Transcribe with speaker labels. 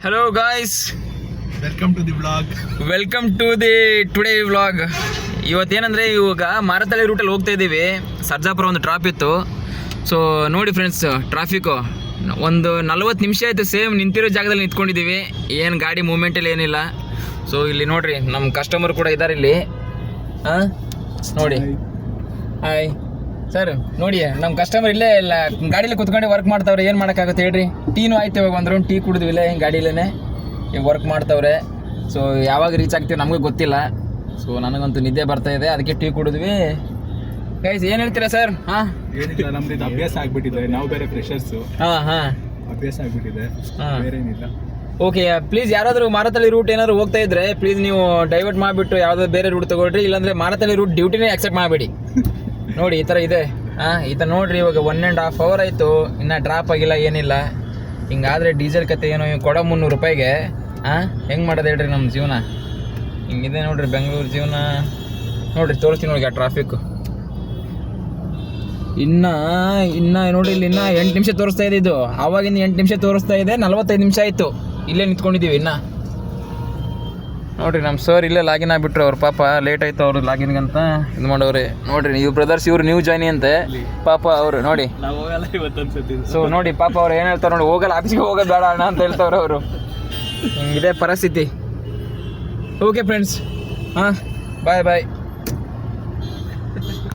Speaker 1: Hello guys,
Speaker 2: welcome to the blog.
Speaker 1: Welcome to the today vlog. ಇವತ್ತೇನಂದರೆ ಇವಾಗ ಮಾರತಳ್ಳಿ ರೂಟಲ್ಲಿ ಹೋಗ್ತಾ ಇದ್ದೀವಿ. ಸರ್ಜಾಪುರ ಒಂದು ಟ್ರಾಪ್ ಇತ್ತು. ಸೊ ನೋಡಿ ಫ್ರೆಂಡ್ಸ್, ಟ್ರಾಫಿಕ್ಕು ಒಂದು 40 ನಿಮಿಷ ಆಯಿತು ಸೇಮ್ ನಿಂತಿರೋ ಜಾಗದಲ್ಲಿ ನಿಂತ್ಕೊಂಡಿದ್ದೀವಿ. ಏನು ಗಾಡಿ ಮೂಮೆಂಟಲ್ಲಿ ಏನಿಲ್ಲ. ಸೊ ಇಲ್ಲಿ ನೋಡಿರಿ, ನಮ್ಮ ಕಸ್ಟಮರ್ ಕೂಡ ಇದ್ದಾರೆ ಇಲ್ಲಿ. ಹಾಂ ನೋಡಿ, ಹಾಯ್ ಸರ್. ನೋಡಿ ನಮ್ಮ ಕಸ್ಟಮರ್ ಇಲ್ಲೇ ಇಲ್ಲ, ಗಾಡೀಲಿ ಕುತ್ಕೊಂಡು ವರ್ಕ್ ಮಾಡ್ತಾವ್ರೆ. ಏನು ಮಾಡೋಕ್ಕಾಗುತ್ತೆ ಹೇಳ್ರಿ. ಟೀನೂ ಆಯ್ತು, ಇವಾಗ ಒಂದು ರೌಂಡ್ ಟೀ ಕುಡಿದ್ವಿ ಇಲ್ಲೇ ಗಾಡೀಲೇ. ಈಗ ವರ್ಕ್ ಮಾಡ್ತಾವ್ರೆ. ಸೊ ಯಾವಾಗ ರೀಚ್ ಆಗ್ತೀವಿ ನಮಗೂ ಗೊತ್ತಿಲ್ಲ. ಸೊ ನನಗಂತೂ ನಿದ್ದೆ ಬರ್ತಾ ಇದೆ, ಅದಕ್ಕೆ ಟೀ ಕುಡಿದ್ವಿ. ಗೈಸ್ ಏನು ಹೇಳ್ತೀರಾ ಸರ್? ಹಾಂ,
Speaker 2: ಏನಿಲ್ಲ, ನಮ್ದು ಇದು ಅಭ್ಯಾಸ ಆಗ್ಬಿಟ್ಟಿದೆ. ನಾವು ಬೇರೆ ಫ್ರೆಶರ್ಸು,
Speaker 1: ಹಾಂ
Speaker 2: ಅಭ್ಯಾಸ ಆಗ್ಬಿಟ್ಟಿದೆ, ಬೇರೆ ಏನಿಲ್ಲ.
Speaker 1: ಓಕೆ, ಪ್ಲೀಸ್ ಯಾರಾದರೂ ಮಾರತಳ್ಳಿ ರೂಟ್ ಏನಾದ್ರು ಹೋಗ್ತಾ ಇದ್ರೆ ಪ್ಲೀಸ್ ನೀವು ಡೈವರ್ಟ್ ಮಾಡಿಬಿಟ್ಟು ಯಾವುದಾದ್ರು ಬೇರೆ ರೂಟ್ ತೊಗೊಳ್ರಿ. ಇಲ್ಲಾಂದರೆ ಮಾರತಳ್ಳಿ ರೂಟ್ ಡ್ಯೂಟಿನೇ ಆಕ್ಸೆಪ್ಟ್ ಮಾಡಬೇಡಿ. ನೋಡಿ ಈ ಥರ ಇದೆ. ಈ ಥರ ನೋಡಿರಿ, ಇವಾಗ 1.5 hour ಆಯಿತು, ಇನ್ನೂ ಡ್ರಾಪ್ ಆಗಿಲ್ಲ, ಏನಿಲ್ಲ. ಹಿಂಗಾದರೆ ಡೀಸೆಲ್ ಕತೆ ಏನೋ ಕೊಡೋ 300 ರೂಪಾಯಿಗೆ ಹೆಂಗೆ ಮಾಡೋದು ಹೇಳ್ರಿ ನಮ್ಮ ಜೀವನ. ಹಿಂಗಿದೆ ನೋಡಿರಿ ಬೆಂಗಳೂರು ಜೀವನ. ನೋಡಿರಿ ತೋರಿಸ್ತೀನಿ ನೋಡಿ ಆ ಟ್ರಾಫಿಕ್ಕು. ಇನ್ನು ನೋಡಿ ಇಲ್ಲಿ ಇನ್ನೂ 8 ನಿಮಿಷ ತೋರಿಸ್ತಾ ಇದೆ. ಇದು ಆವಾಗಿಂದ 8 ನಿಮಿಷ ತೋರಿಸ್ತಾ ಇದೆ. 45 ನಿಮಿಷ ಆಯಿತು ಇಲ್ಲೇ ನಿಂತ್ಕೊಂಡಿದ್ದೀವಿ ಇನ್ನು. ನೋಡಿರಿ ನಮ್ಮ ಸರ್ ಇಲ್ಲೇ ಲಾಗಿನ್ ಆಗಿಬಿಟ್ರು. ಅವ್ರು ಪಾಪ ಲೇಟ್ ಆಯಿತು, ಅವರು ಲಾಗಿನ್ಗಂತ ಇದು ಮಾಡೋರೆ. ನೋಡಿರಿ ಇವ್ರು ಬ್ರದರ್ಸ್, ಇವ್ರು ನ್ಯೂ ಜಾಯ್ನಿ ಅಂತೆ ಪಾಪ ಅವರು. ನೋಡಿ
Speaker 2: ನಾವು ಹೋಗಲ್ಲ ಇವತ್ತು ಅನ್ಸುತ್ತೆ.
Speaker 1: ಸೊ ನೋಡಿ ಪಾಪ ಅವ್ರು ಏನು ಹೇಳ್ತಾರೆ ನೋಡಿ, ಹೋಗಲ್ಲ ಆಫೀಸ್ಗೆ ಹೋಗೋದು ಬೇಡ ಅಣ್ಣ ಅಂತ ಹೇಳ್ತಾವ್ರೆ ಅವರು. ಹಿಂಗಿದೆ ಪರಿಸ್ಥಿತಿ. ಓಕೆ ಫ್ರೆಂಡ್ಸ್, ಹಾಂ ಬಾಯ್ ಬಾಯ್.